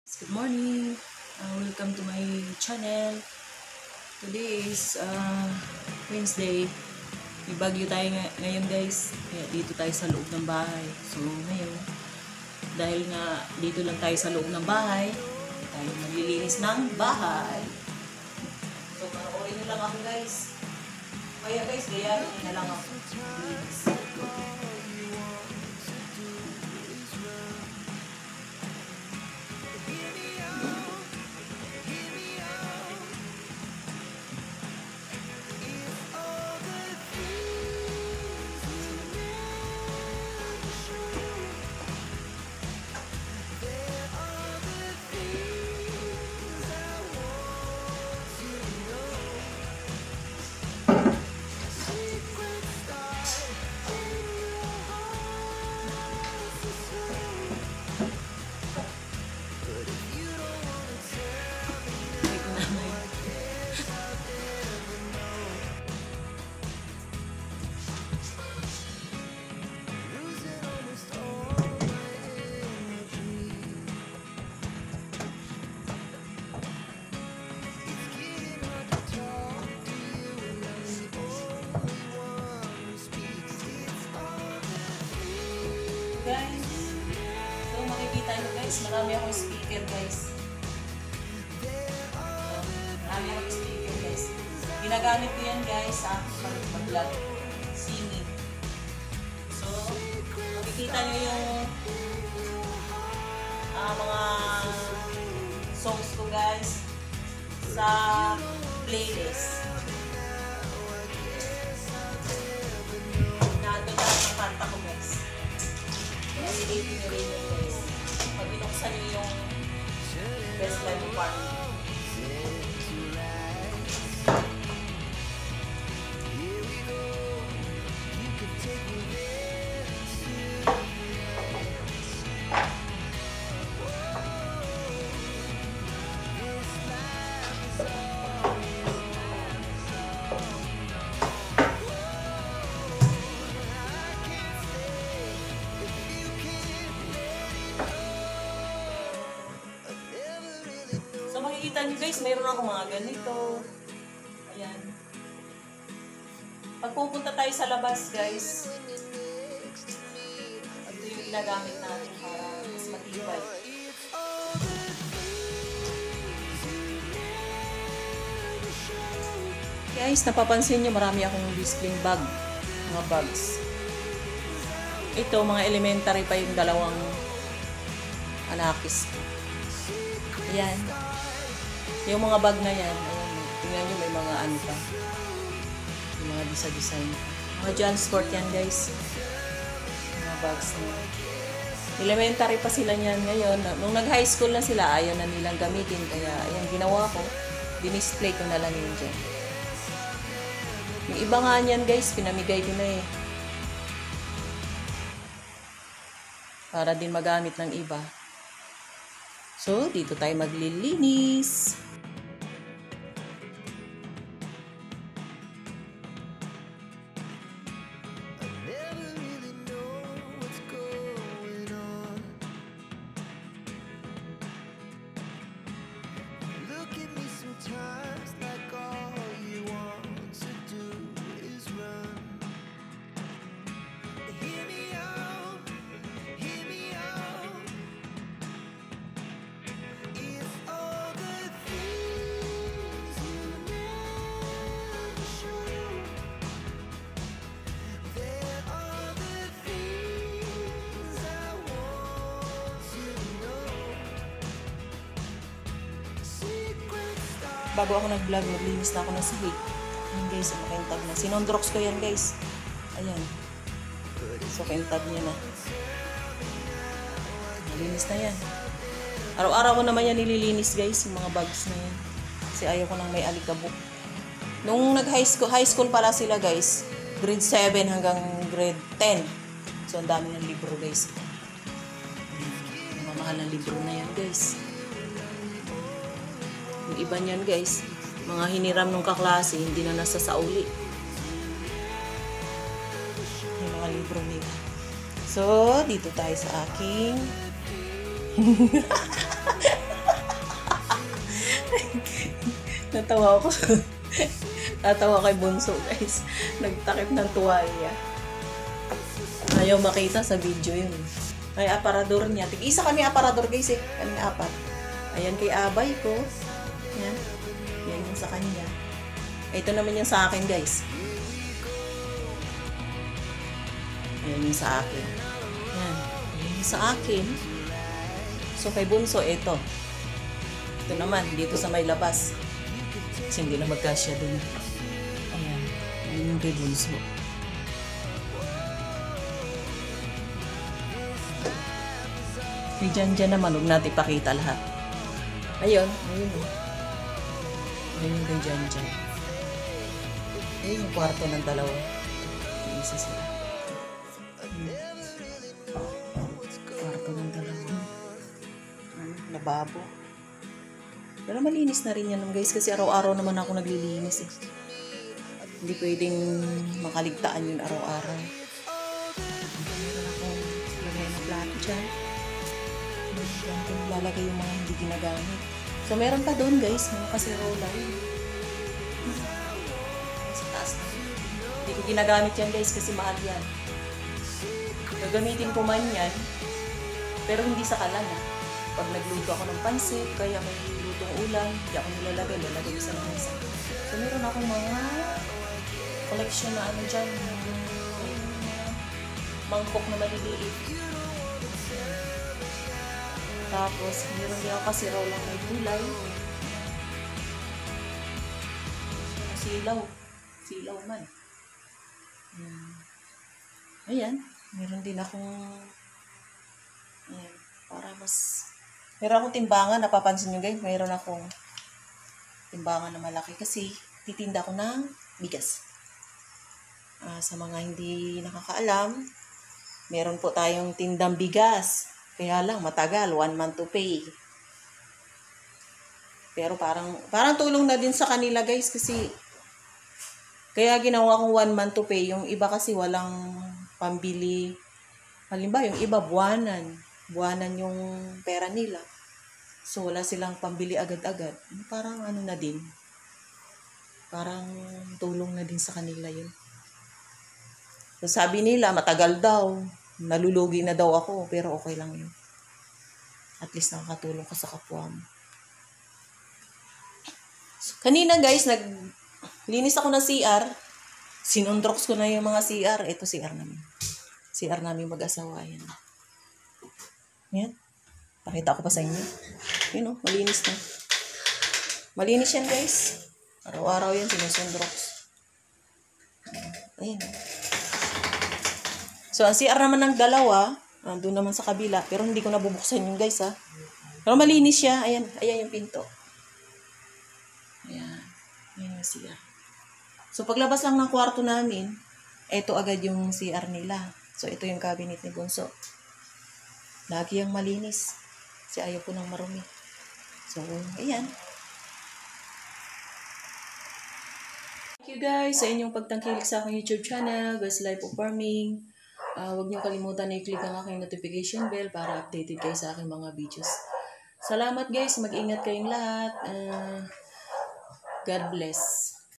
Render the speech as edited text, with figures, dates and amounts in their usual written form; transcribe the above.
Good morning. Welcome to my channel. Today is Wednesday. May bagyo tayo ngayon guys. Kaya dito tayo sa loob ng bahay. So ngayon, dahil nga dito lang tayo sa loob ng bahay, tayo maglilinis ng bahay. So panoorin nyo lang ako guys. Kaya guys, gayahin nyo na lang ako. Linis. Guys, so makikita nyo guys, marami akong speaker guys. Marami akong speaker guys. Ginagamit ko yan guys sa pag-vlog, singing. So, makikita nyo yung mga songs ko guys sa playlist. Nandun na ang kanta ko guys. I-rate nyo rin yun guys. Pag binuksan nyo yung Best Life of Farming. So makikita nyo guys, mayroon ako mga ganito. Ayan. Pag pupunta tayo sa labas guys, ito yung ginagamit natin para mas matibay. Guys, napapansin nyo marami akong discipline bag. Mga bags. Ito, mga elementary pa yung dalawang anakis ko. Ayan. Yung mga bag na yan, ayan, tingnan nyo may mga ano pa. Yung mga design. Mga John Sport yan guys. Mga bags na yan. Elementary pa sila niyan ngayon. Nung nag-high school na sila, ayaw na nilang gamitin. Kaya ayan, ginawa ko. Dinisplay ko na lang yun dyan. Yung iba nga niyan guys, pinamigay ko na eh. Para din magamit ng iba. So, dito tayo maglilinis. Bago ako nag-vlog, maglinis na ako ng sahig. Ayan guys, makintab na. Sinondrox ko yan guys. Ayan. So, kintab niya na. Malinis na yan. Araw-araw ko naman yan nililinis guys, yung mga bags na yan. Kasi ayaw ko nang may alikabok. Nung nag-high school pala sila guys, grade 7 hanggang grade 10. So, ang dami ng libro guys. Mamahal ng libro na yan guys. Yung iba niyan guys, mga hiniram ng kaklase, hindi na nasa sauli. Yung mga libro nila. So, dito tayo sa aking Natawa ako. Tatawa kay Bunso, guys. Nagtakip ng tuwalya. Ayaw makita sa video yun. Ay, aparador niya. Tig-isa kami aparador, guys, eh. Kami apat. Ayan kay Abay ko. Yan. Yan yung sa kanya. Ito naman yung sa akin, guys. Ayan yung sa akin. Yan. Ayan yung sa akin. So, kay Bunso, ito. Ito naman, dito sa may labas. Kasi hindi na magkasya dun. Ayan. Ayan yung kay Bunso. Kay Jan naman, huwag natin ipakita lahat. Ayun. Ayun. Ayun yung kay Jan. Ayun yung kwarto ng dalawa. Yung isa sila. Kwarto ng dalawa. Lababo. Pero malinis na rin yan, guys, kasi araw-araw naman ako naglilinis eh. Hindi pwedeng makaligtaan yun araw-araw. Meron akong lagay na plato dyan. Lalagay yung mga hindi ginagamit. So, meron pa doon, guys. Mga kasirola yun. Sa taas na. Hindi ko ginagamit yan, guys, kasi mahal yan. Gagamitin ko man yan, pero hindi sa kalan, ha. Pag nagluto ako ng pansit, kaya may lutong ulam, hindi ako nilalagay ko sa lamesa. So, meron akong mga collection na ano dyan, mangkok na maliliit. Tapos, meron din ako kasi rolang may gulay. Silaw man. Ayan, meron din akong ayan, para mas meron akong timbangan, napapansin nyo guys, meron akong timbangan na malaki kasi titinda ko ng bigas. Sa mga hindi nakakaalam, meron po tayong tindang bigas. Kaya lang, matagal, 1 month to pay. Pero parang tulong na din sa kanila guys kasi kaya ginawa kong 1 month to pay. Yung iba kasi walang pambili. Halimbawa, yung iba buwanan yung pera nila. So, wala silang pambili agad-agad. Parang ano na din. Parang tulong na din sa kanila yun. So, sabi nila, matagal daw. Nalulugi na daw ako, pero okay lang yun. At least nakakatulong ka sa kapwa mo. So, kanina guys, naglinis ako ng CR. Sinundrox ko na yung mga CR. Ito CR namin. CR namin mag-asawa. Yan. Yan. Pakita ko pa sa inyo. Yun o, malinis na. Malinis yan guys. Araw-araw yan, sinusundrox. Ayan. So, ang CR naman ng dalawa, doon naman sa kabila, pero hindi ko nabubuksan yung guys, ha. Pero malinis siya. Ayan, ayan yung pinto. Ayan. Ayan yung CR. So, paglabas lang ng kwarto namin, ito agad yung CR nila. So, ito yung cabinet ni Bunso. Lagi yung malinis. Kasi ayaw po ng marumi. So, ayan. Thank you guys sa inyong pagtangkilik sa aking YouTube channel, Best Life of Farming. Huwag niyo kalimutan na i-click ang aking notification bell para updated kayo sa aking mga videos. Salamat guys. Mag-ingat kayong lahat. God bless.